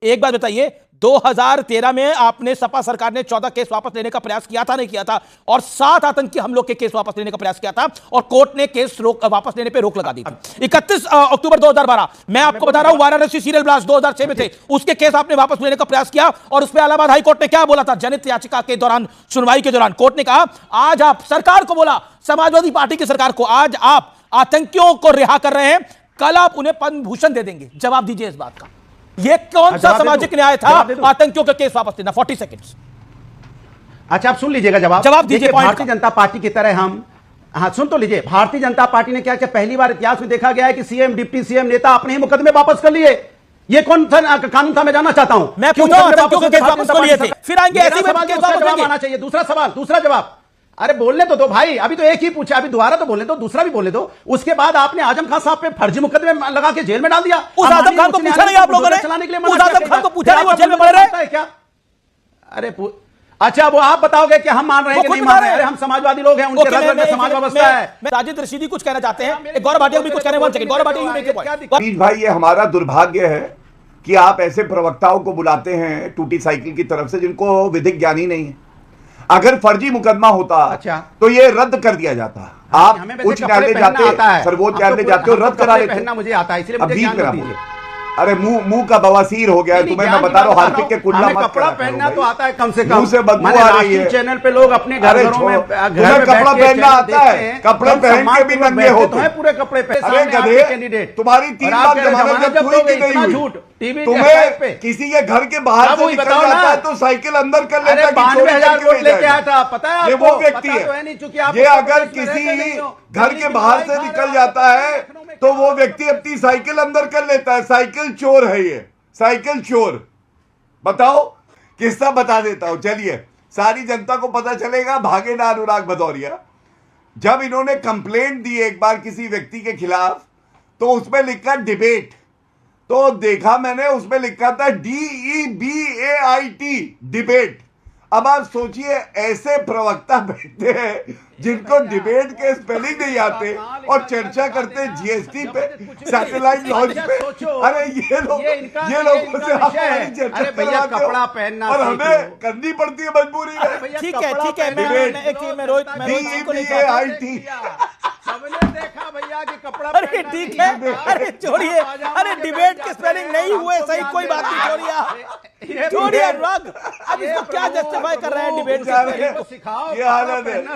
एक बात बताइए, 2013 में आपने सपा सरकार ने 14 केस वापस लेने का प्रयास किया था, नहीं किया था? और 7 आतंकी हमलों के केस वापस लेने का प्रयास किया था और कोर्ट ने केस वापस लेने पे रोक लगा दी थी। 31 अक्टूबर 2012, मैं आपको बता रहा हूं, वाराणसी सीरियल ब्लास्ट 2006 में थे, उसके केस आपने वापस लेने का प्रयास किया और उस पर इलाहाबाद हाईकोर्ट ने क्या बोला था? जनहित याचिका के दौरान, सुनवाई के दौरान कोर्ट ने कहा, आज आप सरकार को बोला, समाजवादी पार्टी की सरकार को, आज आप आतंकियों को रिहा कर रहे हैं, कल आप उन्हें पद्म भूषण दे देंगे। जवाब दीजिए इस बात का। यह कौन सा सामाजिक न्याय था? आतंकियों के केस वापस लेना। 40 सेकंड्स। अच्छा, आप सुन लीजिएगा जवाब दीजिए। भारतीय जनता पार्टी की तरह हम, हाँ सुन तो लीजिए, भारतीय जनता पार्टी ने क्या किया? पहली बार इतिहास में देखा गया है कि सीएम, डिप्टी सीएम, नेता अपने ही मुकदमे वापस कर लिए। ये कौन सा कानून था, मैं जानना चाहता हूं। मैं पूछा आतंकियों के केस वापस कर लिए थे, फिर आएंगे ऐसी जवाब आना चाहिए। दूसरा सवाल, दूसरा जवाब। अरे बोलने तो दो भाई, अभी तो एक ही पूछा, अभी दोबारा तो बोलने दो, दूसरा भी बोलने दो। उसके बाद आपने आजम खान साहब पे फर्जी मुकदमे लगा के जेल में डाल दिया। उस आजम खान को पूछा नहीं आप लोगों ने? चलाने के लिए उस आजम खान को पूछा नहीं, वो जेल में पड़ रहे हैं क्या? अरे अच्छा, वो आप बताओगे कि हम मान रहे हैं कि नहीं मान रहे हैं? अरे हम समाजवादी लोग हैं, उनके रग में समाज व्यवस्था है। राजेंद्र रशीदी कुछ कहना चाहते हैं, गौरव भाटिया भी कुछ कहने वाले। गौरव भाटिया, भाई ये हमारा दुर्भाग्य है कि आप ऐसे प्रवक्ताओं को बुलाते हैं टूटी साइकिल की तरफ से, जिनको विधिक ज्ञान ही नहीं है। अगर फर्जी मुकदमा होता अच्छा, तो ये रद्द कर दिया जाता। आप उच्च न्यायालय जाते, सर्वोच्च न्यायालय जाते हो, रद्द करा लेते। मुझे आता है, इसलिए मुझे ज्ञान दीजिए। अरे मुंह का बवासीर हो गया है तुम्हें, मैं बता रहा हूँ। हार्पिक के कुंडला मत कपड़ा पहनना तो आता है कम से कम। मुंह से बदबू आ रही है। चैनल पे लोग अपने घरों में कपड़ा पहनना आता है, कपड़े पहन के भी नंगे होते हैं पूरे कपड़े पे। अरे गधे, तुम्हारी 3 बार जमानत जब पूरी की नहीं हुई, झूठ टीवी तुम्हें किसी के घर के बाहर से निकल जाता है तो साइकिल अंदर कर लेता है। 92,000 वोट लेके आया था, पता है? ये वो व्यक्ति है। ये अगर किसी घर के बाहर से निकल जाता है तो वो व्यक्ति अपनी साइकिल अंदर कर लेता है। साइकिल चोर है ये, साइकिल चोर। बताओ, किस्सा बता देता हूं, चलिए, सारी जनता को पता चलेगा। भागे ना अनुराग भदौरिया। जब इन्होंने कंप्लेंट दी एक बार किसी व्यक्ति के खिलाफ, तो उसमें लिखा डिबेट, तो देखा मैंने, उसमें लिखा था DEBAIT, डिबेट। अब आप सोचिए, ऐसे प्रवक्ता बैठते हैं जिनको डिबेट के स्पेलिंग नहीं आते और चर्चा करते हैं जीएसटी पे, सैटेलाइट लॉन्च पे। अरे ये लोगों से हमारी चर्चा करवाते हो और हमें करनी पड़ती है मजबूरी में। ठीक है, ठीक है, मैं रोहित सबने देखा भैया कि कपड़ा। अरे ठीक है, अरे छोड़िए, अरे डिबेट के स्पेलिंग नहीं हुए सही, कोई बात नहीं, छोड़िए अनुराग। अब इसको क्या जस्टिफाई कर रहे हैं डिबेट के स्पेलिंग को? ये हालत है।